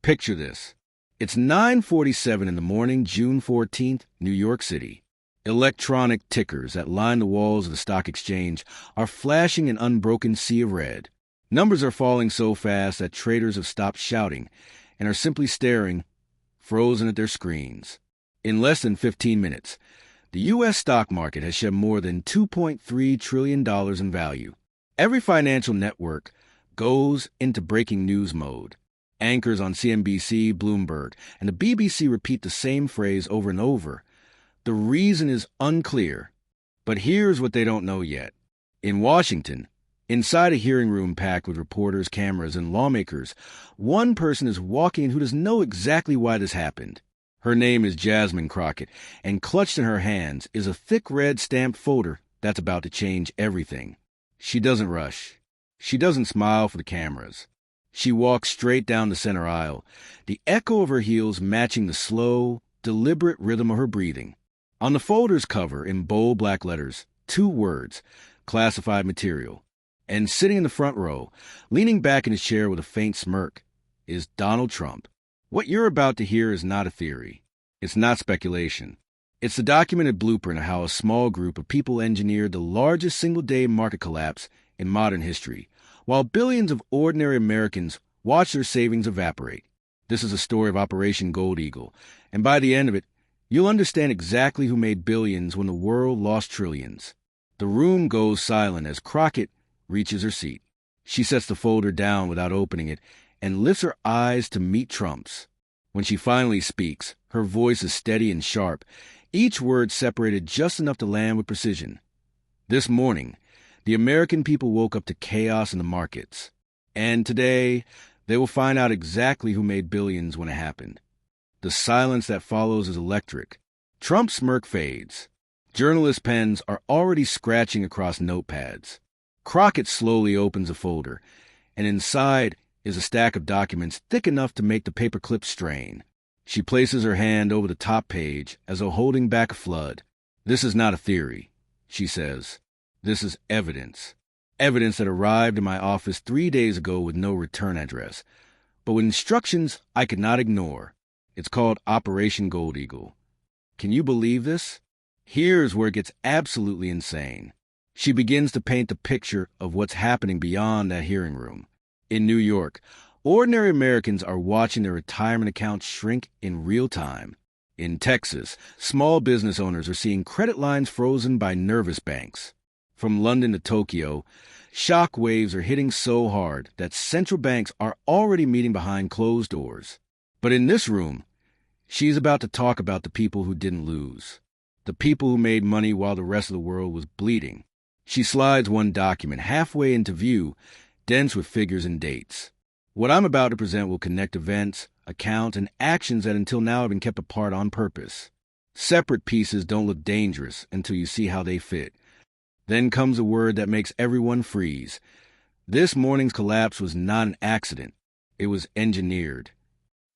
Picture this. It's 9:47 in the morning, June 14th, New York City. Electronic tickers that line the walls of the stock exchange are flashing an unbroken sea of red. Numbers are falling so fast that traders have stopped shouting and are simply staring, frozen at their screens. In less than 15 minutes, the U.S. stock market has shed more than $2.3 trillion in value. Every financial network goes into breaking news mode. Anchors on CNBC, Bloomberg, and the BBC repeat the same phrase over and over. The reason is unclear, but here's what they don't know yet. In Washington, inside a hearing room packed with reporters, cameras, and lawmakers, one person is walking in who doesn't know exactly why this happened. Her name is Jasmine Crockett, and clutched in her hands is a thick red stamped folder that's about to change everything. She doesn't rush. She doesn't smile for the cameras. She walks straight down the center aisle, the echo of her heels matching the slow, deliberate rhythm of her breathing. On the folder's cover, in bold black letters, 2 words, classified material. And sitting in the front row, leaning back in his chair with a faint smirk, is Donald Trump. What you're about to hear is not a theory. It's not speculation. It's the documented blueprint of how a small group of people engineered the largest single-day market collapse in modern history, while billions of ordinary Americans watch their savings evaporate. This is a story of Operation Gold Eagle, and by the end of it, you'll understand exactly who made billions when the world lost trillions. The room goes silent as Crockett reaches her seat. She sets the folder down without opening it and lifts her eyes to meet Trump's. When she finally speaks, her voice is steady and sharp, each word separated just enough to land with precision. This morning, the American people woke up to chaos in the markets. And today, they will find out exactly who made billions when it happened. The silence that follows is electric. Trump's smirk fades. Journalist pens are already scratching across notepads. Crockett slowly opens a folder, and inside is a stack of documents thick enough to make the paperclip strain. She places her hand over the top page as though holding back a flood. "This is not a theory," she says. "This is evidence. Evidence that arrived in my office 3 days ago with no return address, but with instructions I could not ignore. It's called Operation Gold Eagle. Can you believe this?" Here's where it gets absolutely insane. She begins to paint the picture of what's happening beyond that hearing room. In New York, ordinary Americans are watching their retirement accounts shrink in real time. In Texas, small business owners are seeing credit lines frozen by nervous banks. From London to Tokyo, shock waves are hitting so hard that central banks are already meeting behind closed doors. But in this room, she's about to talk about the people who didn't lose. The people who made money while the rest of the world was bleeding. She slides one document halfway into view, dense with figures and dates. What I'm about to present will connect events, accounts, and actions that until now have been kept apart on purpose. Separate pieces don't look dangerous until you see how they fit. Then comes a word that makes everyone freeze. This morning's collapse was not an accident. It was engineered.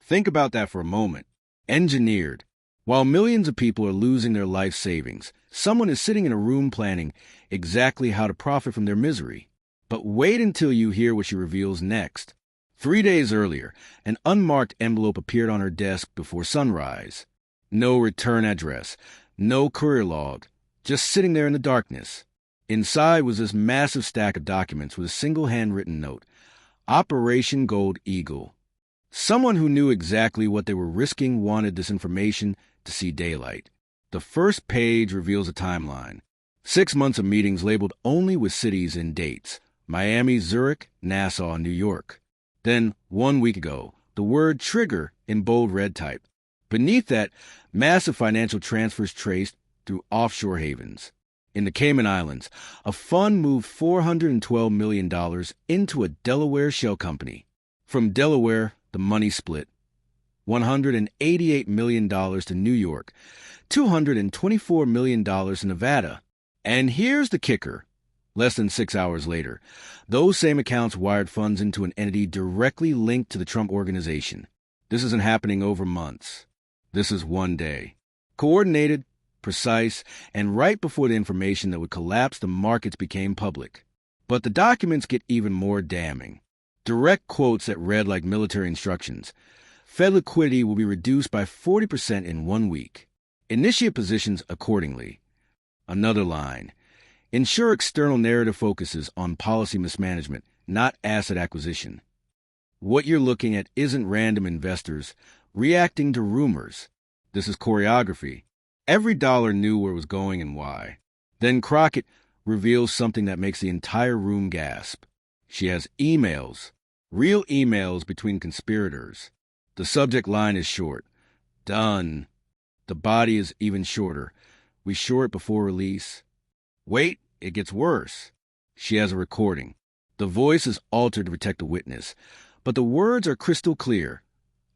Think about that for a moment. Engineered. While millions of people are losing their life savings, someone is sitting in a room planning exactly how to profit from their misery. But wait until you hear what she reveals next. 3 days earlier, an unmarked envelope appeared on her desk before sunrise. No return address, no courier log, just sitting there in the darkness. Inside was this massive stack of documents with a single handwritten note. Operation Gold Eagle. Someone who knew exactly what they were risking wanted this information to see daylight. The first page reveals a timeline. 6 months of meetings labeled only with cities and dates. Miami, Zurich, Nassau, New York. Then, 1 week ago, the word trigger in bold red type. Beneath that, massive financial transfers traced through offshore havens. In the Cayman Islands, a fund moved $412 million into a Delaware shell company. From Delaware, the money split. $188 million to New York, $224 million to Nevada. And here's the kicker. Less than 6 hours later, those same accounts wired funds into an entity directly linked to the Trump organization. This isn't happening over months. This is one day. Coordinated, precise, and right before the information that would collapse the markets became public. But the documents get even more damning. Direct quotes that read like military instructions. Fed liquidity will be reduced by 40% in 1 week. Initiate positions accordingly. Another line. Ensure external narrative focuses on policy mismanagement, not asset acquisition. What you're looking at isn't random investors reacting to rumors. This is choreography. Every dollar knew where it was going and why. Then Crockett reveals something that makes the entire room gasp. She has emails, real emails between conspirators. The subject line is short. Done. The body is even shorter. We short before release. Wait, it gets worse. She has a recording. The voice is altered to protect the witness, but the words are crystal clear.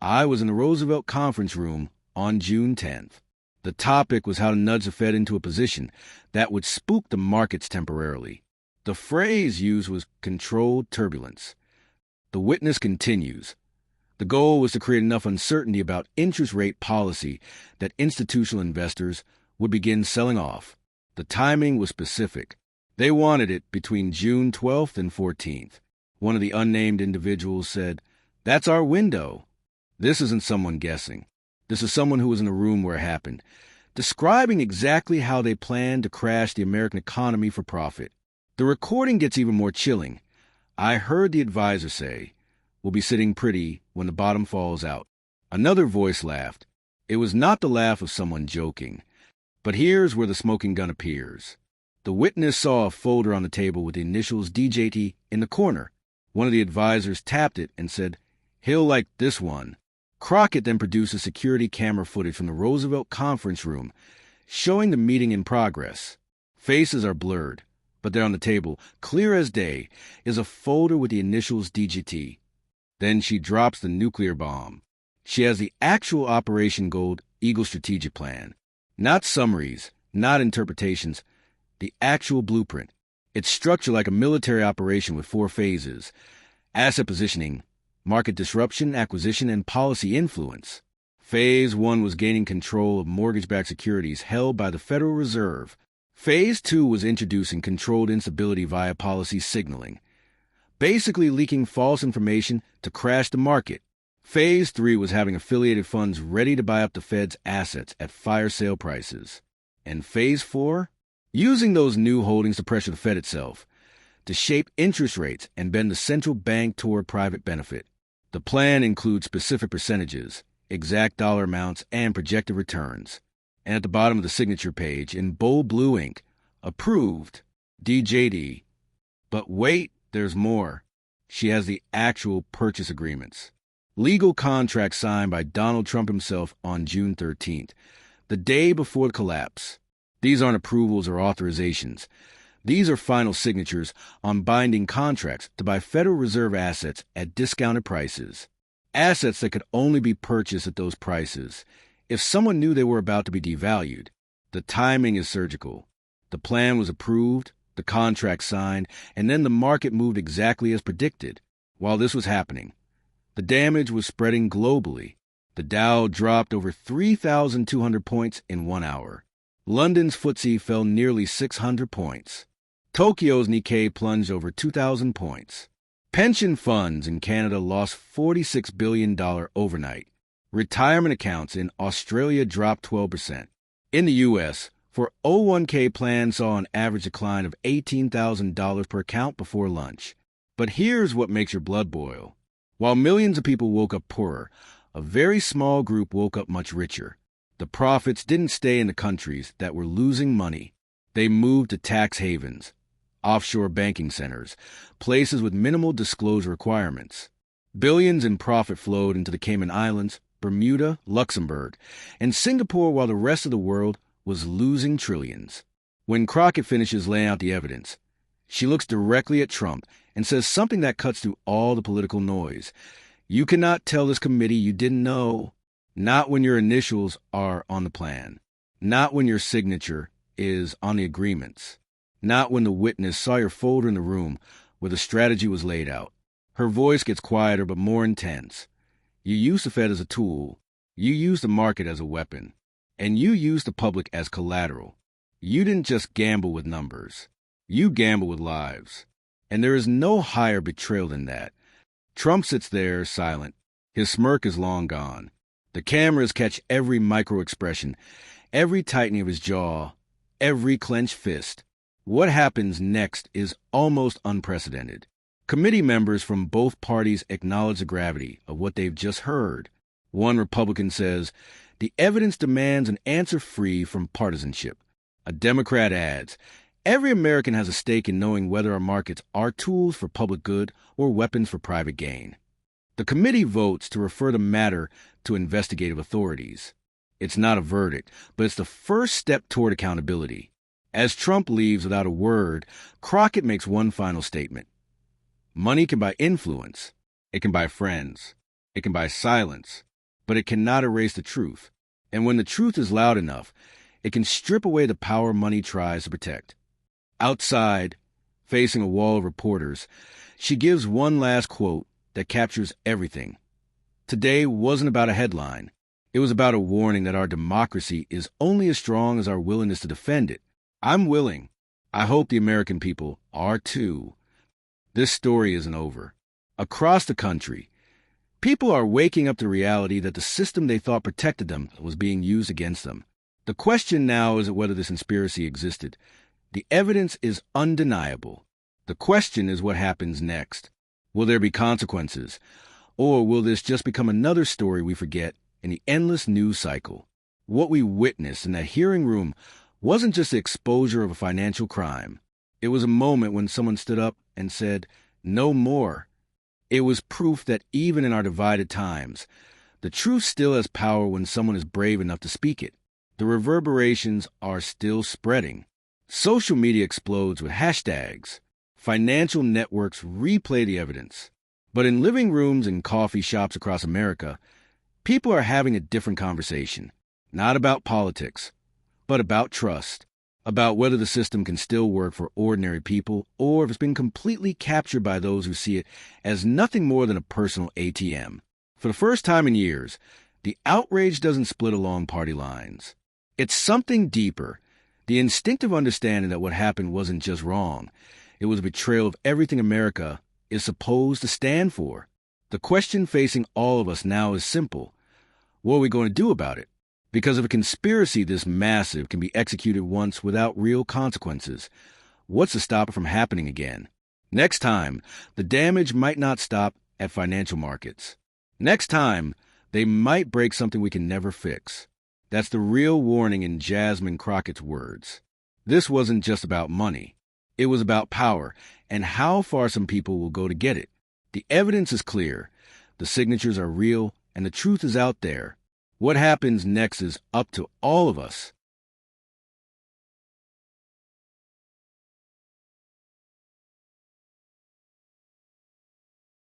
I was in the Roosevelt conference room on June 10th. The topic was how to nudge the Fed into a position that would spook the markets temporarily. The phrase used was controlled turbulence. The witness continues. The goal was to create enough uncertainty about interest rate policy that institutional investors would begin selling off. The timing was specific. They wanted it between June 12th and 14th. One of the unnamed individuals said, "That's our window." This isn't someone guessing. This is someone who was in the room where it happened, describing exactly how they planned to crash the American economy for profit. The recording gets even more chilling. I heard the advisor say, "We'll be sitting pretty when the bottom falls out." Another voice laughed. It was not the laugh of someone joking. But here's where the smoking gun appears. The witness saw a folder on the table with the initials DJT in the corner. One of the advisors tapped it and said, "He'll like this one." Crockett then produces security camera footage from the Roosevelt conference room, showing the meeting in progress. Faces are blurred, but they're on the table. Clear as day is a folder with the initials DGT. Then she drops the nuclear bomb. She has the actual Operation Gold Eagle strategic plan. Not summaries, not interpretations, the actual blueprint. It's structured like a military operation with 4 phases: asset positioning, market disruption, acquisition, and policy influence. Phase 1 was gaining control of mortgage-backed securities held by the Federal Reserve. Phase 2 was introducing controlled instability via policy signaling, basically leaking false information to crash the market. Phase 3 was having affiliated funds ready to buy up the Fed's assets at fire sale prices. And Phase 4? Using those new holdings to pressure the Fed itself, to shape interest rates and bend the central bank toward private benefit. The plan includes specific percentages, exact dollar amounts, and projected returns. And at the bottom of the signature page, in bold blue ink, approved, DJD. But wait, there's more. She has the actual purchase agreements. Legal contracts signed by Donald Trump himself on June 13th, the day before the collapse. These aren't approvals or authorizations. These are final signatures on binding contracts to buy Federal Reserve assets at discounted prices. Assets that could only be purchased at those prices if someone knew they were about to be devalued. The timing is surgical. The plan was approved, the contract signed, and then the market moved exactly as predicted. While this was happening, the damage was spreading globally. The Dow dropped over 3,200 points in 1 hour. London's FTSE fell nearly 600 points. Tokyo's Nikkei plunged over 2,000 points. Pension funds in Canada lost $46 billion overnight. Retirement accounts in Australia dropped 12%. In the U.S., 401k plans saw an average decline of $18,000 per account before lunch. But here's what makes your blood boil. While millions of people woke up poorer, a very small group woke up much richer. The profits didn't stay in the countries that were losing money. They moved to tax havens, offshore banking centers, places with minimal disclosure requirements. Billions in profit flowed into the Cayman Islands, Bermuda, Luxembourg, and Singapore, while the rest of the world was losing trillions. When Crockett finishes laying out the evidence, she looks directly at Trump and says something that cuts through all the political noise. "You cannot tell this committee you didn't know. Not when your initials are on the plan. Not when your signature is on the agreements. Not when the witness saw your folder in the room where the strategy was laid out." Her voice gets quieter but more intense. You use the Fed as a tool. You use the market as a weapon. And you use the public as collateral. You didn't just gamble with numbers. You gamble with lives. And there is no higher betrayal than that. Trump sits there silent, His smirk is long gone. The cameras catch every micro-expression, every tightening of his jaw, every clenched fist. What happens next is almost unprecedented. Committee members from both parties acknowledge the gravity of what they've just heard. One Republican says, "The evidence demands an answer free from partisanship." A Democrat adds, "Every American has a stake in knowing whether our markets are tools for public good or weapons for private gain." The committee votes to refer the matter to investigative authorities. It's not a verdict, but it's the first step toward accountability. As Trump leaves without a word, Crockett makes one final statement. Money can buy influence. It can buy friends. It can buy silence. But it cannot erase the truth. And when the truth is loud enough, it can strip away the power money tries to protect. Outside, facing a wall of reporters, she gives one last quote that captures everything. Today wasn't about a headline. It was about a warning that our democracy is only as strong as our willingness to defend it. I'm willing. I hope the American people are too. This story isn't over. Across the country, people are waking up to the reality that the system they thought protected them was being used against them. The question now isn't whether this conspiracy existed. The evidence is undeniable. The question is what happens next. Will there be consequences? Or will this just become another story we forget in the endless news cycle? What we witnessed in that hearing room wasn't just the exposure of a financial crime. It was a moment when someone stood up and said, "No more." It was proof that even in our divided times, the truth still has power when someone is brave enough to speak it. The reverberations are still spreading. Social media explodes with hashtags. Financial networks replay the evidence. But in living rooms and coffee shops across America, people are having a different conversation. Not about politics, but about trust. About whether the system can still work for ordinary people or if it's been completely captured by those who see it as nothing more than a personal ATM. For the first time in years, the outrage doesn't split along party lines. It's something deeper, the instinctive understanding that what happened wasn't just wrong. It was a betrayal of everything America is supposed to stand for. The question facing all of us now is simple. What are we going to do about it? Because if a conspiracy this massive can be executed once without real consequences, what's to stop it from happening again? Next time, the damage might not stop at financial markets. Next time, they might break something we can never fix. That's the real warning in Jasmine Crockett's words. This wasn't just about money. It was about power and how far some people will go to get it. The evidence is clear. The signatures are real, and the truth is out there. What happens next is up to all of us.